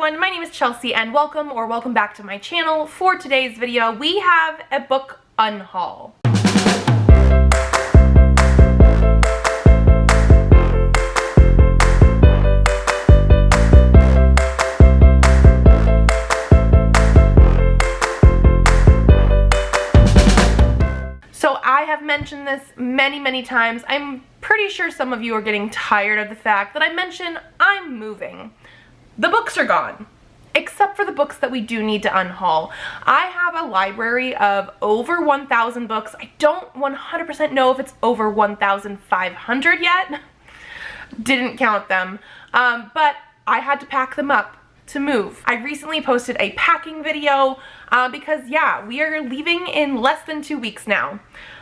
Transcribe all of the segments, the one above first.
everyone, my name is Chelsea and welcome back to my channel. For today's video, we have a book unhaul. So I have mentioned this many times. I'm pretty sure some of you are getting tired of the fact that I mention I'm moving. The books are gone, except for the books that we do need to unhaul. I have a library of over 1,000 books. I don't 100% know if it's over 1,500 yet. Didn't count them, but I had to pack them up to move. I recently posted a packing video because yeah, we are leaving in less than 2 weeks now.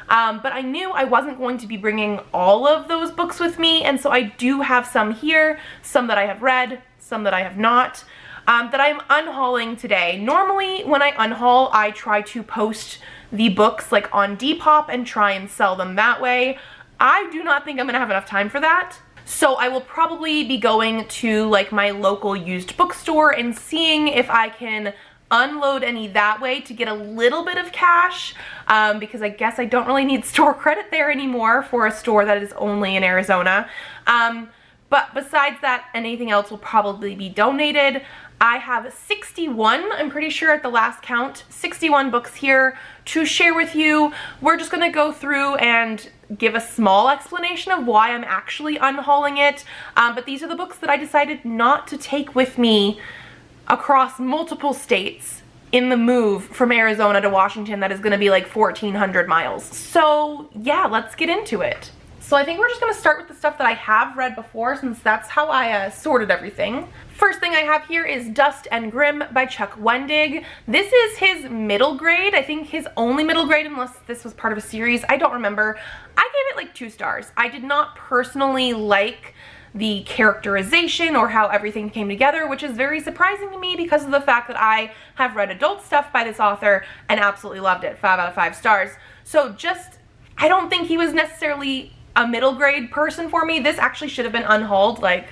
But I knew I wasn't going to be bringing all of those books with me, and so I do have some here, some that I have read, some that I have not, that I'm unhauling today. Normally when I unhaul, I try to post the books like on Depop and try and sell them that way. I do not think I'm gonna have enough time for that. So I will probably be going to like my local used bookstore and seeing if I can unload any that way to get a little bit of cash, because I guess I don't really need store credit there anymore for a store that is only in Arizona. But besides that, anything else will probably be donated. I have 61, I'm pretty sure at the last count, 61 books here to share with you. We're just gonna go through and give a small explanation of why I'm actually unhauling it. But these are the books that I decided not to take with me across multiple states in the move from Arizona to Washington that is gonna be like 1,400 miles. So yeah, let's get into it. So I think we're just gonna start with the stuff that I have read before, since that's how I sorted everything. First thing I have here is Dust and Grim by Chuck Wendig. This is his middle grade. I think his only middle grade, unless this was part of a series. I don't remember. I gave it like 2 stars. I did not personally like the characterization or how everything came together, which is very surprising to me because of the fact that I have read adult stuff by this author and absolutely loved it. 5 out of 5 stars. So just, I don't think he was necessarily a middle grade person for me. This actually should have been unhauled like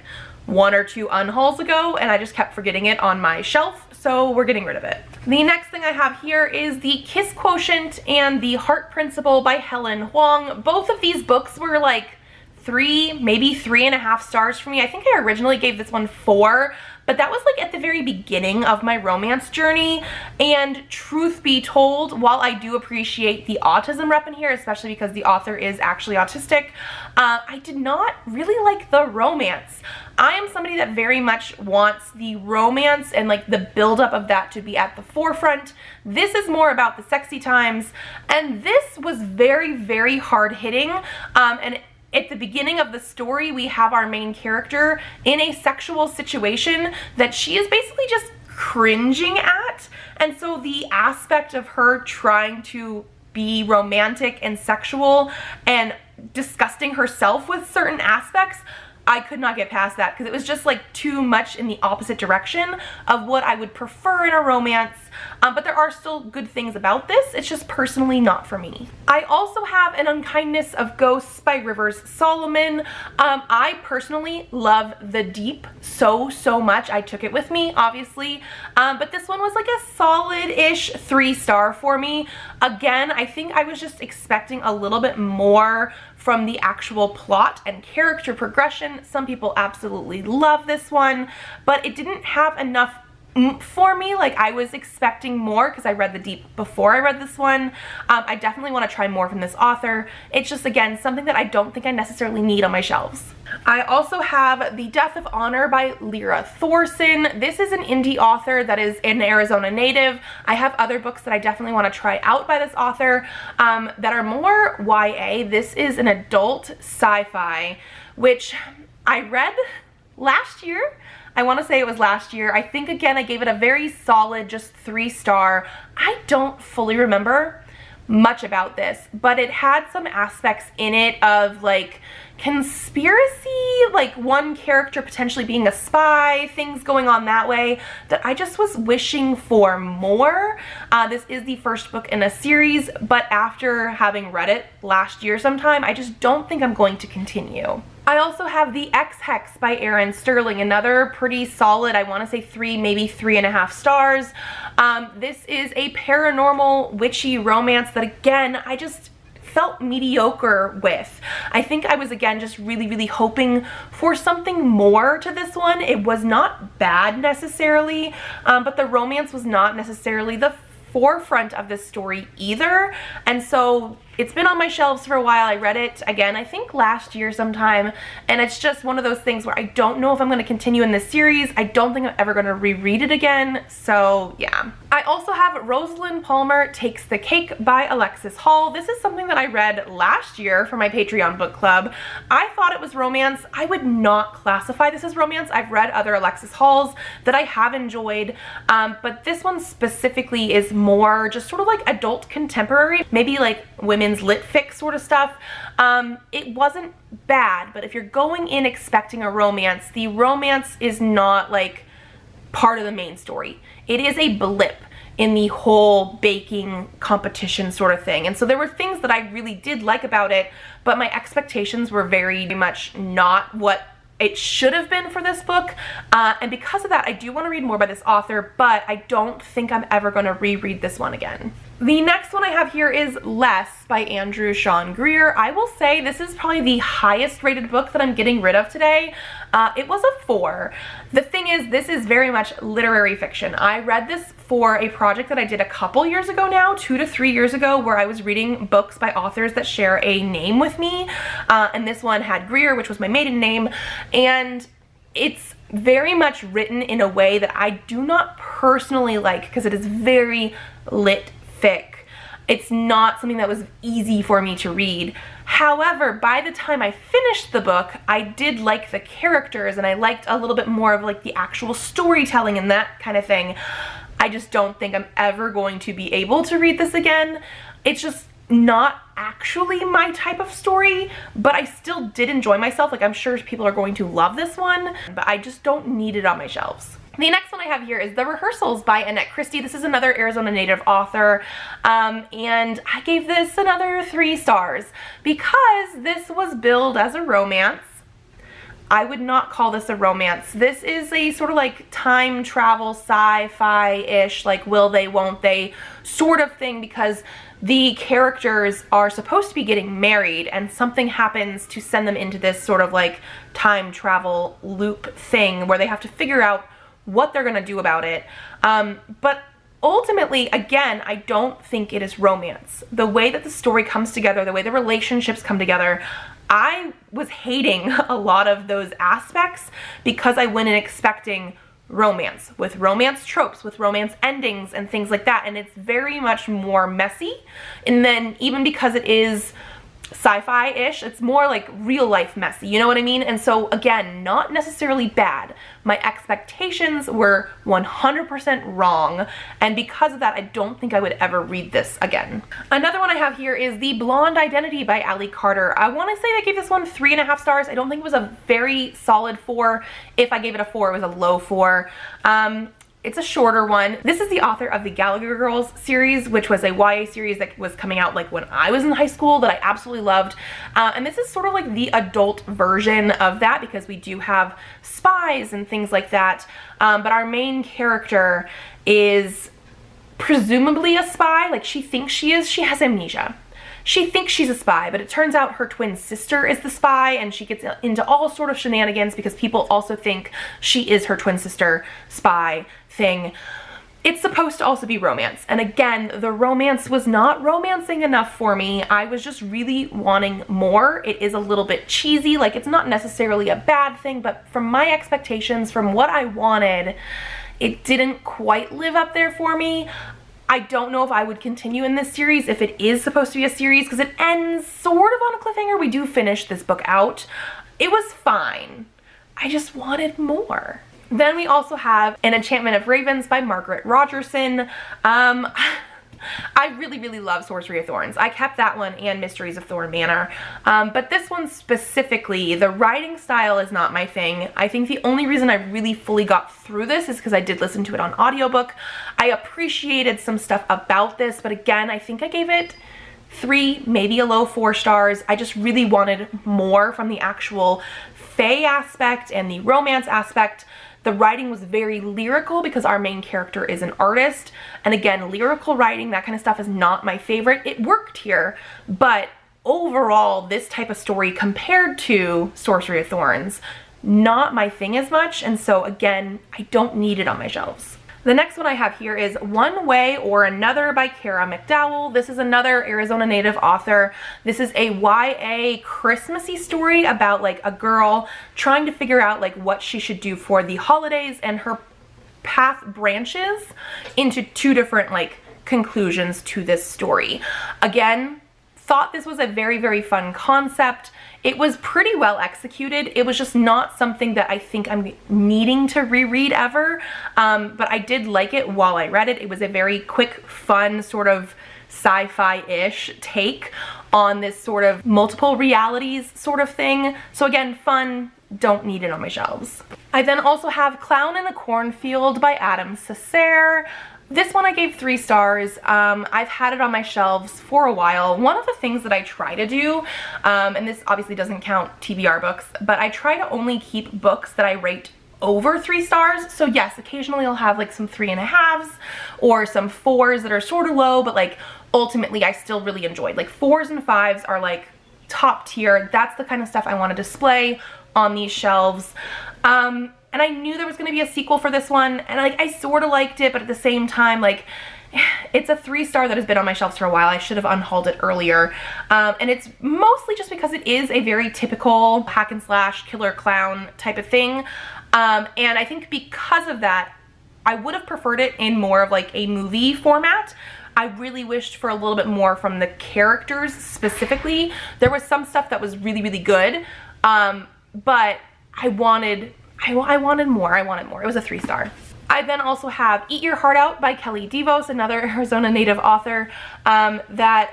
1 or 2 unhauls ago, and I just kept forgetting it on my shelf, so we're getting rid of it. The next thing I have here is the Kiss Quotient and the Heart Principle by Helen Huang. Both of these books were like 3, maybe 3.5 stars for me. I think I originally gave this one 4, but that was like at the very beginning of my romance journey. And truth be told, while I do appreciate the autism rep in here, especially because the author is actually autistic, I did not really like the romance. I am somebody that very much wants the romance and like the buildup of that to be at the forefront. This is more about the sexy times, and this was very hard hitting, and at the beginning of the story, we have our main character in a sexual situation that she is basically just cringing at. And so the aspect of her trying to be romantic and sexual and disgusting herself with certain aspects, I could not get past that because it was just like too much in the opposite direction of what I would prefer in a romance. But there are still good things about this. It's just personally not for me. I also have an Unkindness of Ghosts by Rivers Solomon. I personally love The Deep so much. I took it with me, obviously. But this one was like a solid-ish 3-star for me. Again, I think I was just expecting a little bit more from the actual plot and character progression. Some people absolutely love this one, but it didn't have enough for me. Like, I was expecting more because I read The Deep before I read this one. I definitely want to try more from this author. It's just, again, something that I don't think I necessarily need on my shelves. I also have The Death of Honor by Lyra Thorson. This is an indie author that is an Arizona native. I have other books that I definitely want to try out by this author that are more YA. This is an adult sci-fi, which I read last year. I want to say it was last year. I think, again, I gave it a very solid, just 3-star. I don't fully remember much about this, but it had some aspects in it of like conspiracy, like one character potentially being a spy, things going on that way, that I just was wishing for more. This is the first book in a series, but after having read it last year sometime, I just don't think I'm going to continue. I also have the Ex Hex by Erin Sterling, another pretty solid, I want to say 3, maybe 3.5 stars. This is a paranormal witchy romance that, again, I just felt mediocre with. I think I was, again, just really hoping for something more to this one. It was not bad necessarily, but the romance was not necessarily the forefront of this story either, and so it's been on my shelves for a while. I read it again, I think last year sometime, and it's just one of those things where I don't know if I'm going to continue in this series. I don't think I'm ever going to reread it again, so yeah. I also have Rosaline Palmer Takes the Cake by Alexis Hall. This is something that I read last year for my Patreon book club. I thought it was romance. I would not classify this as romance. I've read other Alexis Halls that I have enjoyed, but this one specifically is more just sort of like adult contemporary, maybe like women's lit fic sort of stuff. It wasn't bad, but if you're going in expecting a romance, the romance is not like part of the main story. It is a blip in the whole baking competition sort of thing. And so there were things that I really did like about it, but my expectations were very much not what it should have been for this book, and because of that, I do want to read more by this author, but I don't think I'm ever going to reread this one again. The next one I have here is Less by Andrew Sean Greer. I will say this is probably the highest rated book that I'm getting rid of today. It was a 4. The thing is, this is very much literary fiction. I read this for a project that I did a couple years ago now, 2 to 3 years ago, where I was reading books by authors that share a name with me, and this one had Greer, which was my maiden name, and it's very much written in a way that I do not personally like, because it is very lit fic. It's not something that was easy for me to read. However, by the time I finished the book, I did like the characters, and I liked a little bit more of like the actual storytelling and that kind of thing. I just don't think I'm ever going to be able to read this again. It's just not actually my type of story, but I still did enjoy myself. Like, I'm sure people are going to love this one, but I just don't need it on my shelves. The next one I have here is The Rehearsals by Annette Christie. This is another Arizona native author, and I gave this another 3 stars because this was billed as a romance. I would not call this a romance. This is a sort of like time travel sci-fi-ish, like will they, won't they sort of thing, because the characters are supposed to be getting married and something happens to send them into this sort of like time travel loop thing where they have to figure out what they're gonna do about it. But ultimately, again, I don't think it is romance. The way that the story comes together, the way the relationships come together, I was hating a lot of those aspects because I went in expecting romance, with romance tropes, with romance endings and things like that, and it's very much more messy. And then even because it is sci-fi-ish, it's more like real life messy, you know what I mean? And so again, not necessarily bad. My expectations were 100% wrong, and because of that, I don't think I would ever read this again. Another one I have here is The Blonde Identity by Allie Carter. I want to say I gave this one 3.5 stars. I don't think it was a very solid 4. If I gave it a 4, it was a low 4. It's a shorter one. This is the author of the Gallagher Girls series, which was a YA series that was coming out like when I was in high school that I absolutely loved. And this is sort of like the adult version of that because we do have spies and things like that. But our main character is presumably a spy. Like, she thinks she is. She has amnesia. She thinks she's a spy, but it turns out her twin sister is the spy, and she gets into all sort of shenanigans because people also think she is her twin sister spy thing. It's supposed to also be romance, and again, the romance was not romancing enough for me. I was just really wanting more. It is a little bit cheesy, like it's not necessarily a bad thing, but from my expectations, from what I wanted, it didn't quite live up there for me. I don't know if I would continue in this series if it is supposed to be a series, because it ends sort of on a cliffhanger. We do finish this book out. It was fine. I just wanted more. Then we also have An Enchantment of Ravens by Margaret Rogerson. I really love Sorcery of Thorns. I kept that one and Mysteries of Thorn Manor. But this one specifically, the writing style is not my thing. I think the only reason I really fully got through this is because I did listen to it on audiobook. I appreciated some stuff about this, but again, I think I gave it 3, maybe a low 4 stars. I just really wanted more from the actual Fae aspect and the romance aspect. The writing was very lyrical because our main character is an artist. And again, lyrical writing, that kind of stuff is not my favorite. It worked here, but overall, this type of story compared to Sorcery of Thorns, not my thing as much. And so again, I don't need it on my shelves. The next one I have here is One Way or Another by Kara McDowell. This is another Arizona native author. This is a YA Christmassy story about like a girl trying to figure out like what she should do for the holidays, and her path branches into 2 different like conclusions to this story. Again, thought this was a very, very fun concept. It was pretty well executed. It was just not something that I think I'm needing to reread ever, but I did like it while I read it. It was a very quick, fun, sort of sci-fi-ish take on this sort of multiple realities sort of thing. So again, fun, don't need it on my shelves. I then also have Clown in the Cornfield by Adam Cesare. This one I gave 3 stars. I've had it on my shelves for a while. One of the things that I try to do, and this obviously doesn't count TBR books, but I try to only keep books that I rate over 3 stars. So yes, occasionally I'll have like some 3.5s or some 4s that are sort of low, but like ultimately I still really enjoyed. Like 4s and 5s are like top tier. That's the kind of stuff I want to display on these shelves. And I knew there was going to be a sequel for this one, and like I sort of liked it, but at the same time, like, it's a 3-star that has been on my shelves for a while. I should have unhauled it earlier. And it's mostly just because it is a very typical hack and slash killer clown type of thing. And I think because of that, I would have preferred it in more of like a movie format. I really wished for a little bit more from the characters specifically. There was some stuff that was really, really good, but I wanted more. It was a 3-star. I then also have Eat Your Heart Out by Kelly DeVos, another Arizona native author, that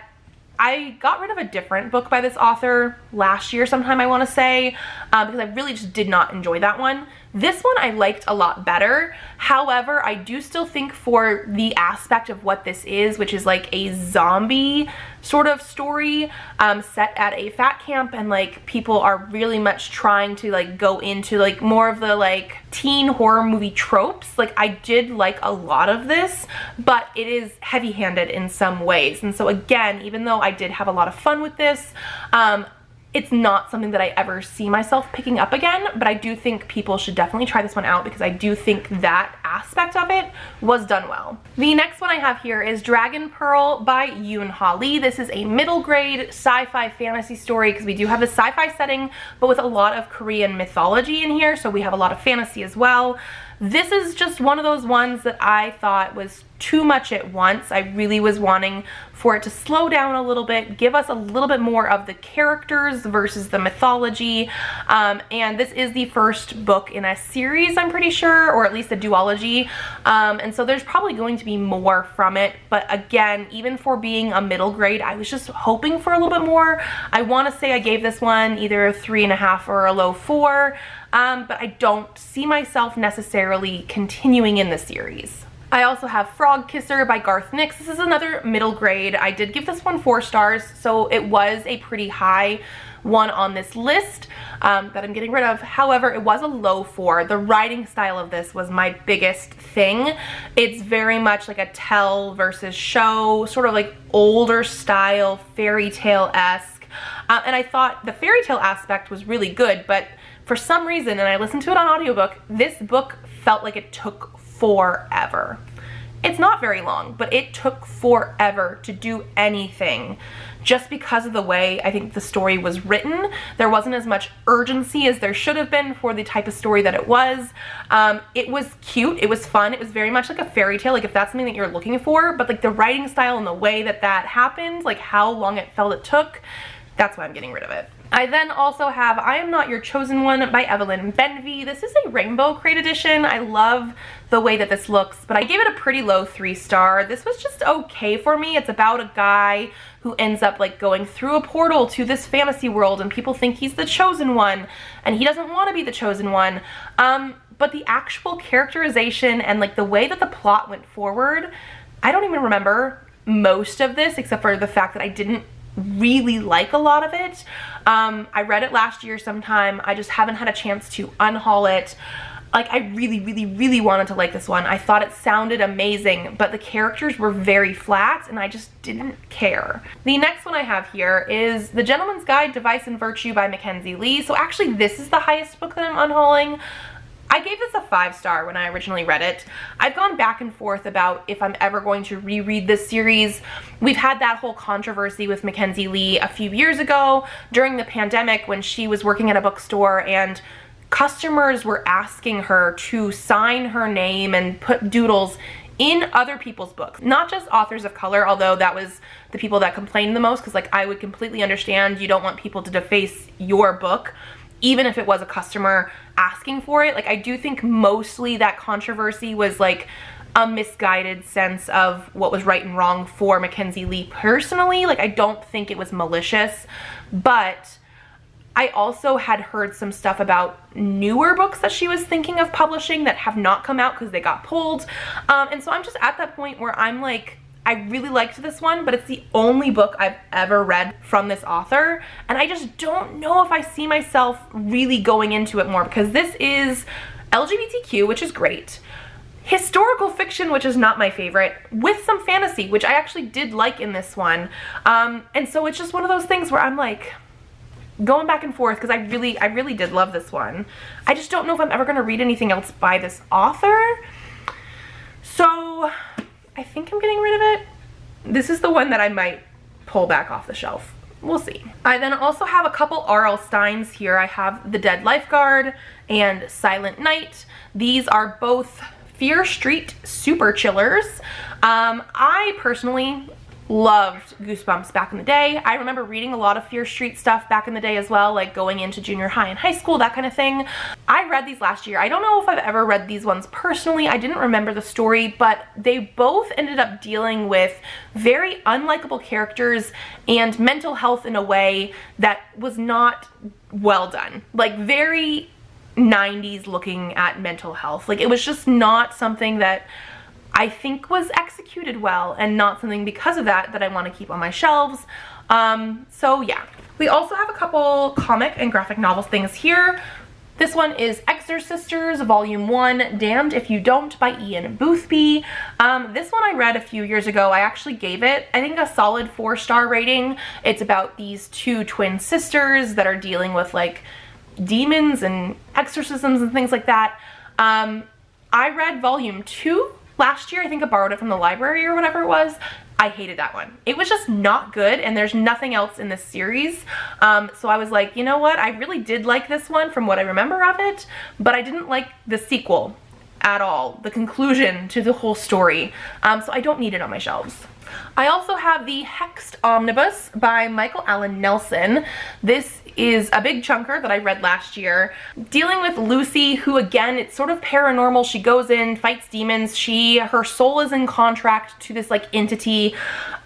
I got rid of a different book by this author last year sometime, I want to say, because I really just did not enjoy that one. This one I liked a lot better. However, I do still think for the aspect of what this is, which is like a zombie sort of story set at a fat camp, and like people are really much trying to like go into like more of the like teen horror movie tropes. Like I did like a lot of this, but it is heavy-handed in some ways. And so again, even though I did have a lot of fun with this, it's not something that I ever see myself picking up again, but I do think people should definitely try this one out because I do think that aspect of it was done well. The next one I have here is Dragon Pearl by Yoon Ha Lee. This is a middle grade sci-fi fantasy story because we do have a sci-fi setting, but with a lot of Korean mythology in here, so we have a lot of fantasy as well. This is just one of those ones that I thought was too much at once. I really was wanting for it to slow down a little bit, give us a little bit more of the characters versus the mythology. And this is the first book in a series, I'm pretty sure, or at least a duology. And so there's probably going to be more from it. But again, even for being a middle grade, I was just hoping for a little bit more. I want to say I gave this one either a 3.5 or a low 4. But I don't see myself necessarily continuing in the series. I also have Frogkisser by Garth Nix. This is another middle grade. I did give this one 4 stars, so it was a pretty high one on this list that I'm getting rid of. However, it was a low 4. The writing style of this was my biggest thing. It's very much like a tell versus show, sort of like older style, fairy tale-esque. And I thought the fairy tale aspect was really good, but for some reason, and I listened to it on audiobook, this book felt like it took forever. It's not very long, but it took forever to do anything just because of the way I think the story was written. There wasn't as much urgency as there should have been for the type of story that it was. It was cute, it was fun, it was very much like a fairy tale, like if that's something that you're looking for, but like the writing style and the way that that happened, like how long it felt it took, that's why I'm getting rid of it. I then also have I Am Not Your Chosen One by Evelyn Benvey. This is a rainbow crate edition. I love the way that this looks, but I gave it a pretty low 3-star. This was just okay for me. It's about a guy who ends up like going through a portal to this fantasy world, and people think he's the chosen one, and he doesn't want to be the chosen one. But the actual characterization and like the way that the plot went forward, I don't even remember most of this, except for the fact that I didn't really like a lot of it. I read it last year sometime. I just haven't had a chance to unhaul it. Like, I really wanted to like this one. I thought it sounded amazing, but the characters were very flat and I just didn't care. The next one I have here is The Gentleman's Guide to Vice and Virtue by Mackenzie Lee. So actually this is the highest book that I'm unhauling. I gave this a 5-star when I originally read it. I've gone back and forth about if I'm ever going to reread this series. We've had that whole controversy with Mackenzie Lee a few years ago during the pandemic when she was working at a bookstore and customers were asking her to sign her name and put doodles in other people's books, not just authors of color, although that was the people that complained the most, because like I would completely understand you don't want people to deface your book, even if it was a customer asking for it. Like, I do think mostly that controversy was like a misguided sense of what was right and wrong for Mackenzie Lee personally. Like, I don't think it was malicious, but I also had heard some stuff about newer books that she was thinking of publishing that have not come out because they got pulled. And so I'm just at that point where I'm like, I really liked this one, but it's the only book I've ever read from this author, and I just don't know if I see myself really going into it more, because this is LGBTQ, which is great, historical fiction, which is not my favorite, with some fantasy, which I actually did like in this one. And so it's just one of those things where I'm like going back and forth, because I really did love this one. I just don't know if I'm ever going to read anything else by this author. So I think I'm getting rid of it. This is the one that I might pull back off the shelf. We'll see. I then also have a couple R.L. Steins here. I have The Dead Lifeguard and Silent Night. These are both Fear Street super chillers. I personally loved Goosebumps back in the day. I remember reading a lot of Fear Street stuff back in the day as well, like going into junior high and high school, that kind of thing. I read these last year. I don't know if I've ever read these ones personally. I didn't remember the story, but they both ended up dealing with very unlikable characters and mental health in a way that was not well done. Like, very 90s looking at mental health. Like, it was just not something that I think was executed well, and not something because of that I want to keep on my shelves. So yeah. We also have a couple comic and graphic novel things here. This one is Exorsisters Volume 1, Damned If You Don't by Ian Boothby. This one I read a few years ago. I actually gave it, I think, a solid 4-star rating. It's about these two twin sisters that are dealing with like demons and exorcisms and things like that. I read Volume 2 last year. I think I borrowed it from the library or whatever it was. I hated that one. It was just not good, and there's nothing else in this series. So I was like, you know what? I really did like this one from what I remember of it, but I didn't like the sequel at all, the conclusion to the whole story. So I don't need it on my shelves. I also have the Hexed Omnibus by Michael Allen Nelson. This is a big chunker that I read last year, dealing with Lucy, who, again, it's sort of paranormal. She goes in, fights demons. Her soul is in contract to this like entity.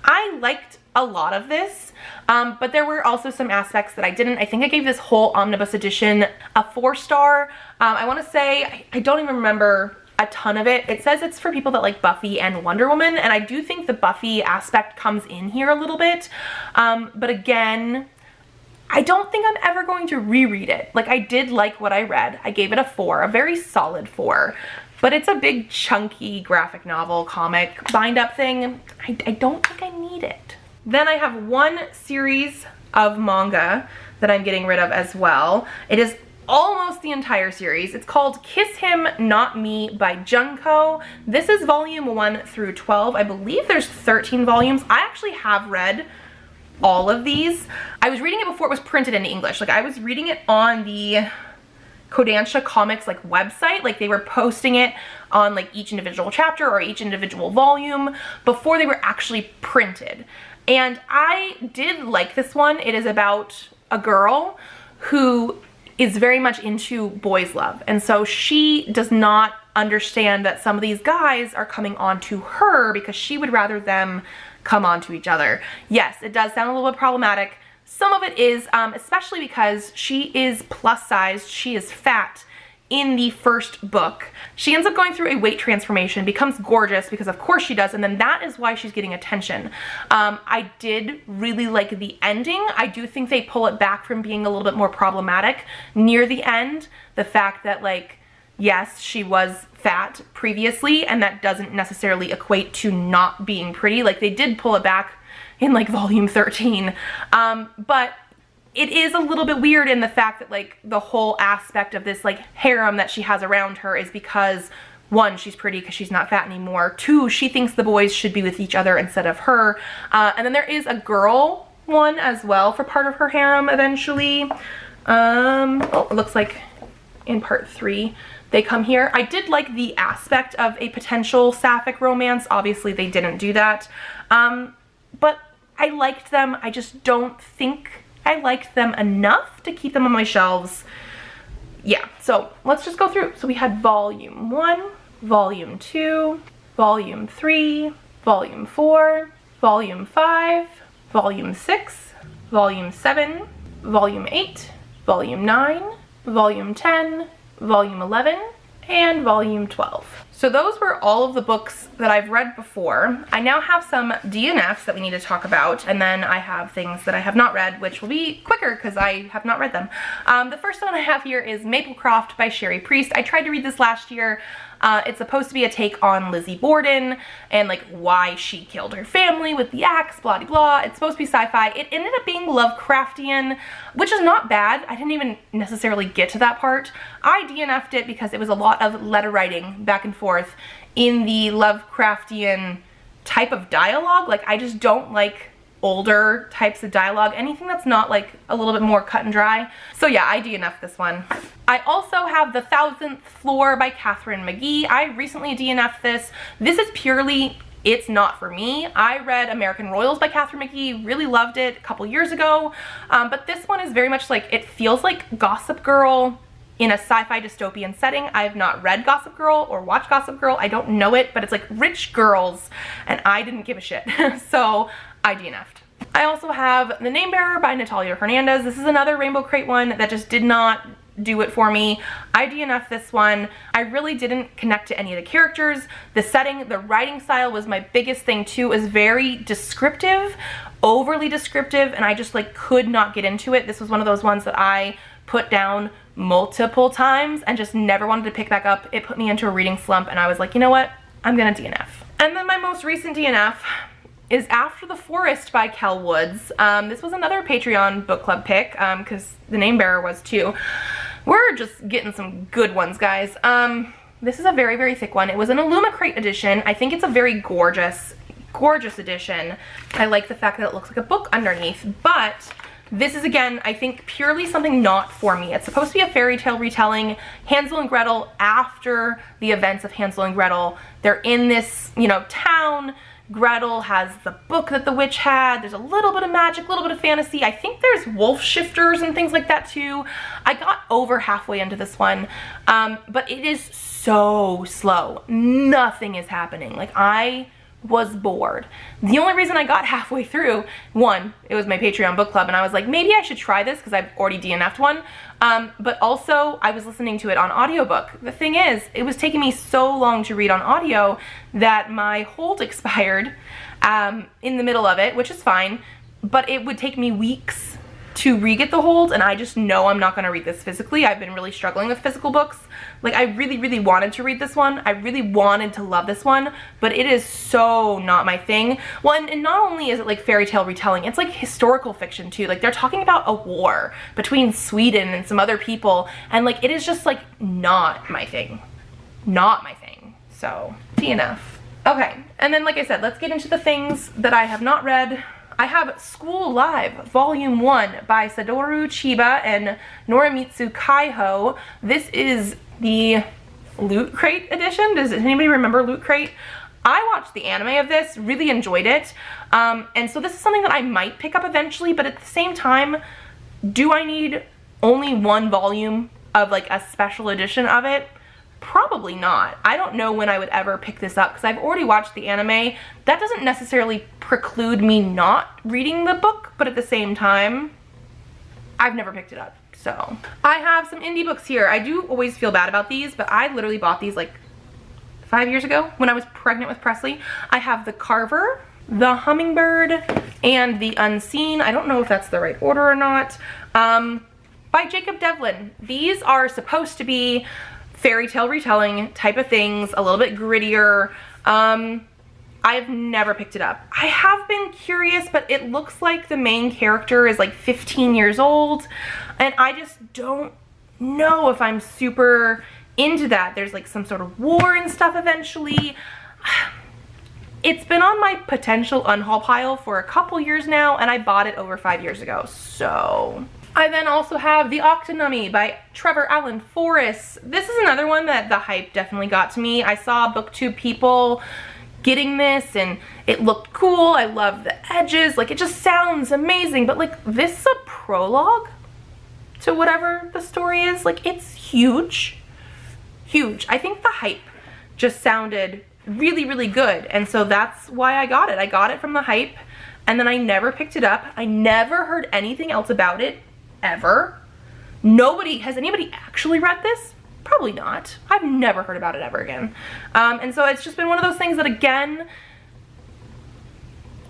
I liked a lot of this, but there were also some aspects that I didn't. I think I gave this whole omnibus edition a 4-star. I want to say, I don't even remember a ton of it. It says it's for people that like Buffy and Wonder Woman, and I do think the Buffy aspect comes in here a little bit. But again, I don't think I'm ever going to reread it. Like, I did like what I read. I gave it a 4, a very solid 4. But it's a big chunky graphic novel comic bind up thing. I don't think I need it. Then I have one series of manga that I'm getting rid of as well. It is almost the entire series. It's called Kiss Him Not Me by Junko. This is volume 1 through 12. I believe there's 13 volumes. I actually have read all of these. I was reading it before it was printed into English. Like, I was reading it on the Kodansha Comics like website. Like, they were posting it on like each individual chapter or each individual volume before they were actually printed. And I did like this one. It is about a girl who is very much into boys love, and so she does not understand that some of these guys are coming on to her because she would rather them come on to each other. Yes, it does sound a little bit problematic. Some of it is, especially because she is plus sized, she is fat, in the first book. She ends up going through a weight transformation, becomes gorgeous because of course she does, and then that is why she's getting attention. I did really like the ending. I do think they pull it back from being a little bit more problematic near the end. The fact that, like, yes, she was fat previously, and that doesn't necessarily equate to not being pretty. Like, they did pull it back in like volume 13, but it is a little bit weird in the fact that, like, the whole aspect of this, like, harem that she has around her is because, one, she's pretty because she's not fat anymore. Two, she thinks the boys should be with each other instead of her. And then there is a girl one as well for part of her harem eventually. Oh, it looks like in part 3 they come here. I did like the aspect of a potential sapphic romance. Obviously they didn't do that. But I liked them. I just don't think I liked them enough to keep them on my shelves. Yeah, so let's just go through. So we had volume 1, volume 2, volume 3, volume 4, volume 5, volume 6, volume 7, volume 8, volume 9, volume 10, volume 11, and volume 12. So those were all of the books that I've read before. I now have some DNFs that we need to talk about, and then I have things that I have not read, which will be quicker because I have not read them. The first one I have here is Maplecroft by Sherry Priest. I tried to read this last year. It's supposed to be a take on Lizzie Borden and, like, why she killed her family with the axe, blah, blah, blah. It's supposed to be sci-fi. It ended up being Lovecraftian, which is not bad. I didn't even necessarily get to that part. I DNF'd it because it was a lot of letter writing back and forth in the Lovecraftian type of dialogue. Like, I just don't like older types of dialogue, anything that's not like a little bit more cut and dry. So yeah, I DNF'd this one. I also have The Thousandth Floor by Catherine McGee. I recently DNF'd this. This is purely, it's not for me. I read American Royals by Catherine McGee, really loved it a couple years ago, but this one is very much like, it feels like Gossip Girl in a sci-fi dystopian setting. I have not read Gossip Girl or watched Gossip Girl. I don't know it, but it's like rich girls, and I didn't give a shit. So I DNF'd. I also have The Name Bearer by Natalia Hernandez. This is another Rainbow Crate one that just did not do it for me. I DNF'd this one. I really didn't connect to any of the characters. The setting, the writing style was my biggest thing too. It was very descriptive, overly descriptive, and I just like could not get into it. This was one of those ones that I put down multiple times and just never wanted to pick back up. It put me into a reading slump, and I was like, you know what? I'm gonna DNF. And then my most recent DNF is After the Forest by Kel Woods. This was another Patreon book club pick, because The Name Bearer was too. We're just getting some good ones, guys. This is a very, very thick one. It was an Illumicrate edition. I think it's a very gorgeous, gorgeous edition. I like the fact that it looks like a book underneath, but this is, again, I think purely something not for me. It's supposed to be a fairy tale retelling. Hansel and Gretel, after the events of Hansel and Gretel, they're in this, you know, town. Gretel has the book that the witch had. There's a little bit of magic, a little bit of fantasy. I think there's wolf shifters and things like that too. I got over halfway into this one, but it is so slow. Nothing is happening. Like, I was bored. The only reason I got halfway through, one, it was my Patreon book club, and I was like, maybe I should try this because I've already DNF'd one, but also I was listening to it on audiobook. The thing is, it was taking me so long to read on audio that my hold expired in the middle of it, which is fine, but it would take me weeks to re-get the hold, and I just know I'm not going to read this physically. I've been really struggling with physical books. Like, I really, really wanted to read this one. I really wanted to love this one, but it is so not my thing. Well, and not only is it like fairy tale retelling, it's like historical fiction too. Like, they're talking about a war between Sweden and some other people, and like, it is just like not my thing. Not my thing. So, DNF. Okay, and then like I said, let's get into the things that I have not read. I have School Live, Volume 1 by Satoru Chiba and Norimitsu Kaiho. This is the Loot Crate edition. Does anybody remember Loot Crate? I watched the anime of this, really enjoyed it. And so this is something that I might pick up eventually, but at the same time, do I need only one volume of like a special edition of it? Probably not. I don't know when I would ever pick this up because I've already watched the anime. That doesn't necessarily preclude me not reading the book, but at the same time, I've never picked it up. So I have some indie books here. I do always feel bad about these, but I literally bought these like 5 years ago when I was pregnant with Presley. I have the Carver, the Hummingbird, and the Unseen. I don't know if that's the right order or not. By Jacob Devlin. These are supposed to be fairy tale retelling type of things, a little bit grittier. I've never picked it up. I have been curious, but it looks like the main character is like 15 years old, and I just don't know if I'm super into that. There's like some sort of war and stuff eventually. It's been on my potential unhaul pile for a couple years now, and I bought it over 5 years ago, so. I then also have The Octunnumi by Trevor Allen Forrest. This is another one that the hype definitely got to me. I saw BookTube people getting this and it looked cool. I love the edges. Like, it just sounds amazing, but like, this is a prologue to whatever the story is. Like, it's huge. Huge. I think the hype just sounded really, really good, and so that's why I got it. I got it from the hype, and then I never picked it up. I never heard anything else about it, ever. Has anybody actually read this? Probably not. I've never heard about it ever again. And so it's just been one of those things that, again,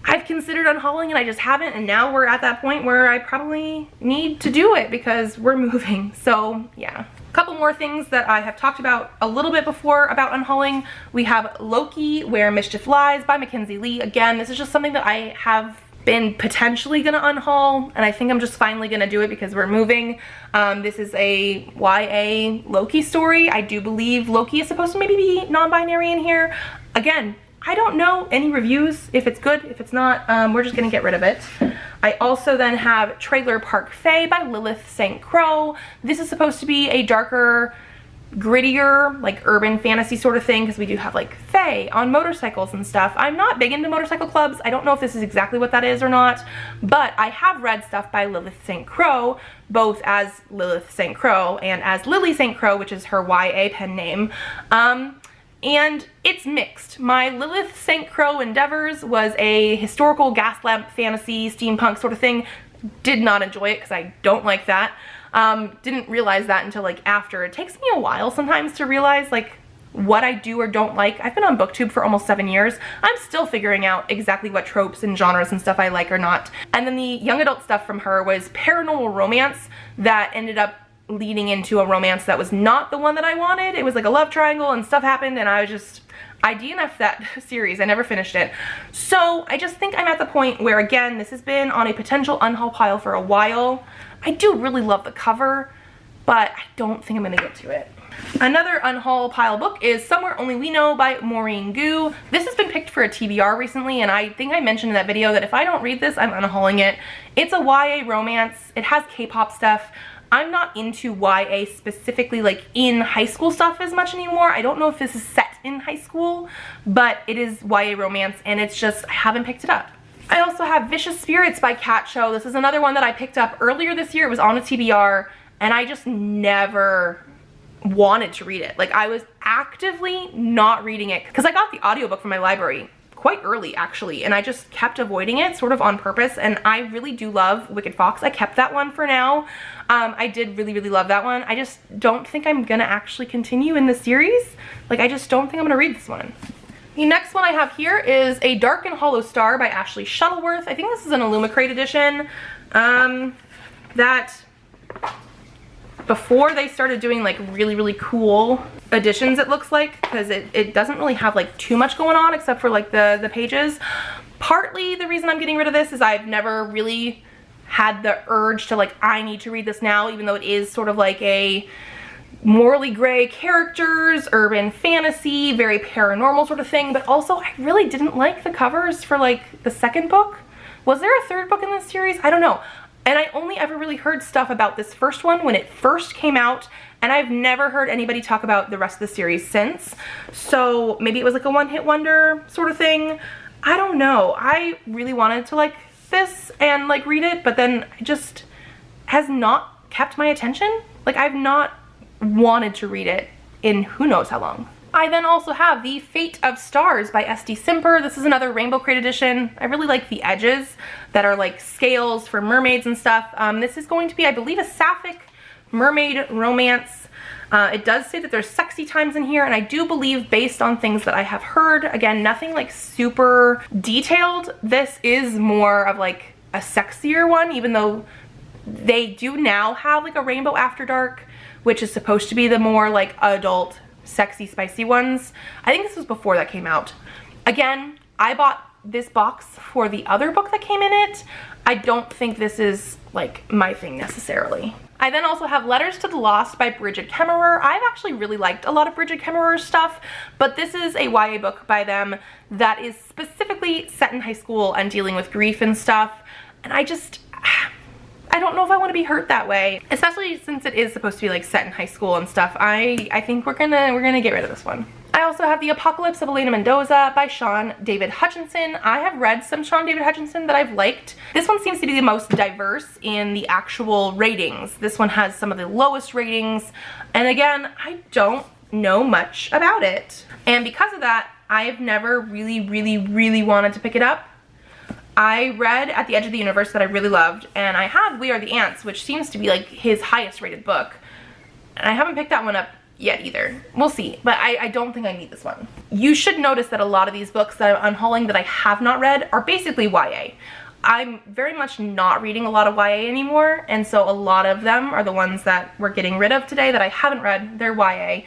I've considered unhauling and I just haven't, and now we're at that point where I probably need to do it because we're moving. So yeah. A couple more things that I have talked about a little bit before about unhauling. We have Loki, Where Mischief Lies by Mackenzie Lee. Again, this is just something that I have been potentially gonna unhaul, and I think I'm just finally gonna do it because we're moving. This is a YA Loki story. I do believe Loki is supposed to maybe be non-binary in here. Again, I don't know any reviews, if it's good, if it's not, we're just gonna get rid of it. I also then have Trailer Park Fae by Lilith St. Crow. This is supposed to be a darker, grittier, like urban fantasy sort of thing, because we do have like fae on motorcycles and stuff. I'm not big into motorcycle clubs. I don't know if this is exactly what that is or not, but I have read stuff by Lilith St. Crow, both as Lilith St. Crow and as Lily St. Crow, which is her YA pen name. And it's mixed. My Lilith St. Crow endeavors was a historical gas lamp fantasy steampunk sort of thing. Did not enjoy it because I don't like that. Didn't realize that until like after. It takes me a while sometimes to realize like what I do or don't like. I've been on BookTube for almost 7 years. I'm still figuring out exactly what tropes and genres and stuff I like or not. And then the young adult stuff from her was paranormal romance that ended up leading into a romance that was not the one that I wanted. It was like a love triangle and stuff happened, and I DNF'd that series. I never finished it. So I just think I'm at the point where, again, this has been on a potential unhaul pile for a while. I do really love the cover, but I don't think I'm gonna get to it. Another unhaul pile book is Somewhere Only We Know by Maureen Gu. This has been picked for a TBR recently, and I think I mentioned in that video that if I don't read this, I'm unhauling it. It's a YA romance. It has K-pop stuff. I'm not into YA specifically, like in high school stuff as much anymore. I don't know if this is set in high school, but it is YA romance, and it's just, I haven't picked it up. I also have Vicious Spirits by Cat Cho. This is another one that I picked up earlier this year. It was on a TBR, and I just never wanted to read it. Like, I was actively not reading it because I got the audiobook from my library quite early actually, and I just kept avoiding it sort of on purpose, and I really do love Wicked Fox. I kept that one for now. I did really, really love that one. I just don't think I'm gonna actually continue in the series. Like, I just don't think I'm gonna read this one. The next one I have here is A Dark and Hollow Star by Ashley Shuttleworth. I think this is an Illumicrate edition. That before they started doing like really, really cool editions, it looks like, because it doesn't really have like too much going on except for like the pages. Partly the reason I'm getting rid of this is I've never really had the urge to like, I need to read this now, even though it is sort of like a morally gray characters, urban fantasy, very paranormal sort of thing, but also I really didn't like the covers for like the second book. Was there a third book in this series? I don't know. And I only ever really heard stuff about this first one when it first came out, and I've never heard anybody talk about the rest of the series since. So maybe it was like a one-hit wonder sort of thing. I don't know. I really wanted to like this and like read it, but then it just has not kept my attention. Like, I've not wanted to read it in who knows how long. I then also have The Fate of Stars by S.D. Simper. This is another Rainbow Crate edition. I really like the edges that are like scales for mermaids and stuff. This is going to be, I believe, a sapphic mermaid romance. It does say that there's sexy times in here, and I do believe, based on things that I have heard, again, nothing like super detailed, this is more of like a sexier one, even though they do now have like a Rainbow After Dark, which is supposed to be the more like adult, sexy, spicy ones. I think this was before that came out. Again, I bought this box for the other book that came in it. I don't think this is like my thing necessarily. I then also have Letters to the Lost by Bridget Kemmerer. I've actually really liked a lot of Bridget Kemmerer's stuff, but this is a YA book by them that is specifically set in high school and dealing with grief and stuff, and I don't know if I want to be hurt that way, especially since it is supposed to be like set in high school and stuff. I think we're gonna get rid of this one. I also have The Apocalypse of Elena Mendoza by Sean David Hutchinson. I have read some Sean David Hutchinson that I've liked. This one seems to be the most diverse in the actual ratings. This one has some of the lowest ratings, and again, I don't know much about it. And because of that, I've never really wanted to pick it up. I read At the Edge of the Universe that I really loved, and I have We Are the Ants, which seems to be like his highest rated book, and I haven't picked that one up yet either. We'll see, but I don't think I need this one. You should notice that a lot of these books that I'm unhauling that I have not read are basically YA. I'm very much not reading a lot of YA anymore, and so a lot of them are the ones that we're getting rid of today that I haven't read. They're YA.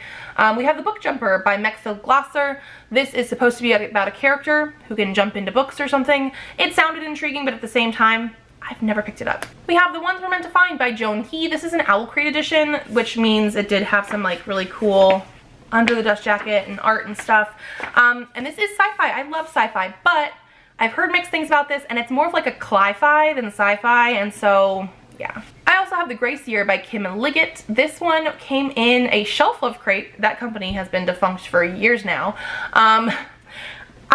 We have The Book Jumper by Mexil Glasser. This is supposed to be about a character who can jump into books or something. It sounded intriguing, but at the same time, I've never picked it up. We have The Ones We're Meant to Find by Joan He. This is an Owl Crate edition, which means it did have some like really cool under the dust jacket and art and stuff. And this is sci-fi. I love sci-fi, but I've heard mixed things about this, and it's more of like a cli-fi than sci-fi, and so yeah. I also have The Gray Seer by Kim Liggett. This one came in a Shelf Love crate. That company has been defunct for years now.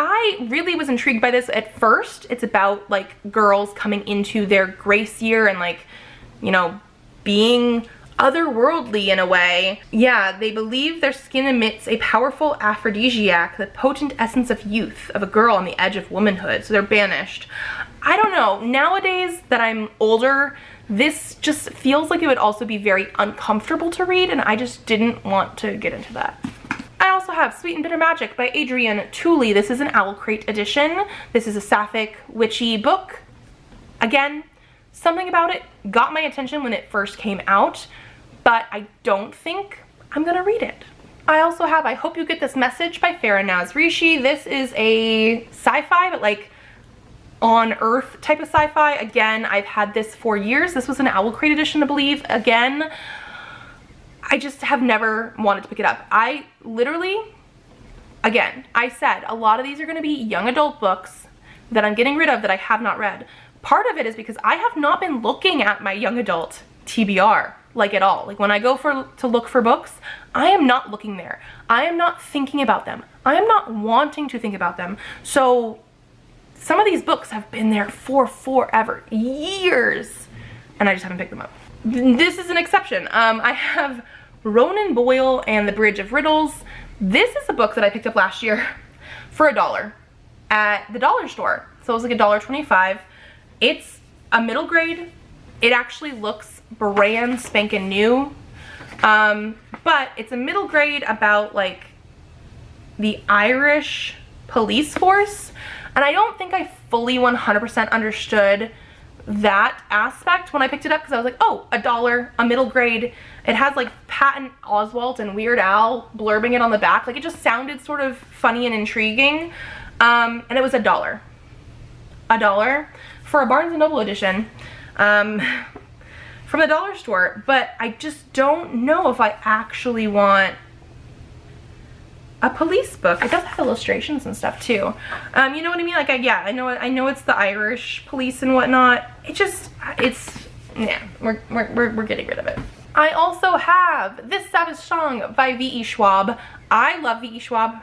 I really was intrigued by this at first. It's about like girls coming into their grace year and like, you know, being otherworldly in a way. Yeah, they believe their skin emits a powerful aphrodisiac, the potent essence of youth, of a girl on the edge of womanhood, so they're banished. I don't know, nowadays that I'm older, this just feels like it would also be very uncomfortable to read, and I just didn't want to get into that. I also have Sweet and Bitter Magic by Adrienne Tooley. This is an Owl Crate edition. This is a sapphic, witchy book. Again, something about it got my attention when it first came out, but I don't think I'm gonna read it. I also have I Hope You Get This Message by Farah Naz Rishi. This is a sci-fi, but like on Earth type of sci-fi. Again, I've had this for years. This was an Owl Crate edition, I believe. Again, I just have never wanted to pick it up. I literally, again, I said a lot of these are going to be young adult books that I'm getting rid of that I have not read. Part of it is because I have not been looking at my young adult TBR like at all. Like when I go to look for books, I am not looking there. I am not thinking about them. I am not wanting to think about them. So some of these books have been there for forever, years, and I just haven't picked them up. This is an exception. I have Ronan Boyle and the Bridge of Riddles. This is a book that I picked up last year for $1 at the dollar store. So it was like $1.25. It's a middle grade. It actually looks brand spanking new. But it's a middle grade about like the Irish police force. And I don't think I fully 100% understood that aspect when I picked it up, because I was like, oh, $1, a middle grade. It has like Patton Oswalt and Weird Al blurbing it on the back. Like it just sounded sort of funny and intriguing. And it was $1. $1 for a Barnes & Noble edition from the dollar store. But I just don't know if I actually want a police book. It does have illustrations and stuff too. You know what I mean? Like, yeah, I know it's the Irish police and whatnot. Yeah, we're getting rid of it. I also have This Savage Song by V.E. Schwab. I love V.E. Schwab.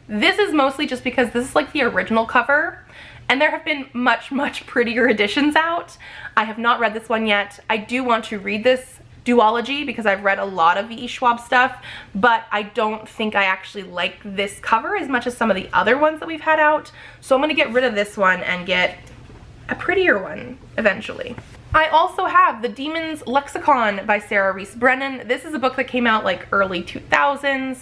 This is mostly just because this is like the original cover, and there have been much prettier editions out. I have not read this one yet. I do want to read this duology because I've read a lot of V.E. Schwab stuff, but I don't think I actually like this cover as much as some of the other ones that we've had out. So I'm gonna get rid of this one and get a prettier one eventually. I also have The Demon's Lexicon by Sarah Reese Brennan. This is a book that came out like early 2000s.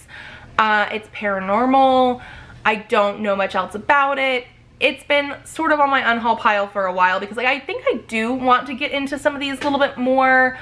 It's paranormal. I don't know much else about it. It's been sort of on my unhaul pile for a while because like I think I do want to get into some of these little bit more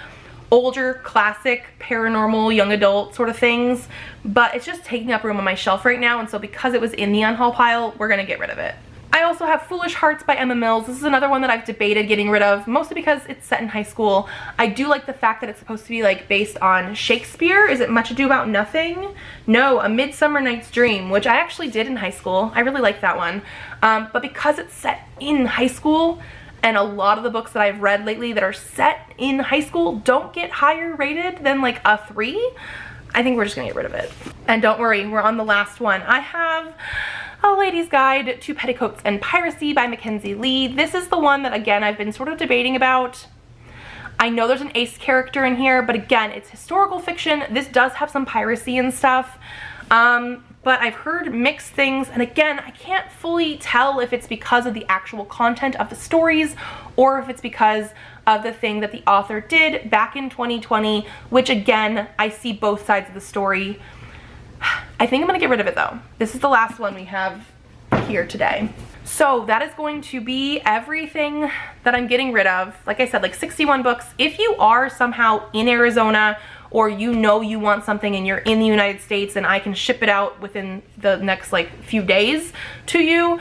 older classic paranormal young adult sort of things, but it's just taking up room on my shelf right now, and so because it was in the unhaul pile, we're gonna get rid of it. I also have Foolish Hearts by Emma Mills. This is another one that I've debated getting rid of, mostly because it's set in high school. I do like the fact that it's supposed to be like based on Shakespeare. Is it Much Ado About Nothing? No, A Midsummer Night's Dream, which I actually did in high school. I really like that one. But because it's set in high school, and a lot of the books that I've read lately that are set in high school don't get higher rated than like a 3, I think we're just gonna get rid of it. And don't worry, we're on the last one. I have A Lady's Guide to Petticoats and Piracy by Mackenzie Lee. This is the one that, again, I've been sort of debating about. I know there's an ace character in here, but again, it's historical fiction. This does have some piracy and stuff. But I've heard mixed things, and again, I can't fully tell if it's because of the actual content of the stories or if it's because of the thing that the author did back in 2020, which again, I see both sides of the story. I think I'm gonna get rid of it though. This is the last one we have here today. So that is going to be everything that I'm getting rid of. Like I said, like 61 books. If you are somehow in Arizona or you know you want something and you're in the United States and I can ship it out within the next like few days to you,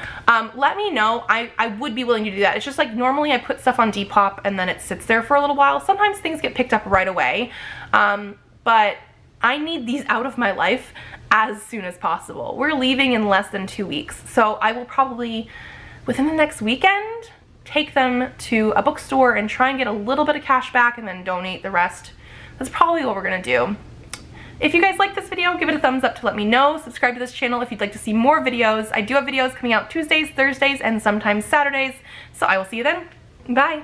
let me know. I would be willing to do that. It's just like normally I put stuff on Depop and then it sits there for a little while. Sometimes things get picked up right away, but I need these out of my life as soon as possible. We're leaving in less than 2 weeks, so I will probably, within the next weekend, take them to a bookstore and try and get a little bit of cash back and then donate the rest. That's probably what we're gonna do. If you guys like this video, give it a thumbs up to let me know. Subscribe to this channel if you'd like to see more videos. I do have videos coming out Tuesdays, Thursdays, and sometimes Saturdays, so I will see you then. Bye.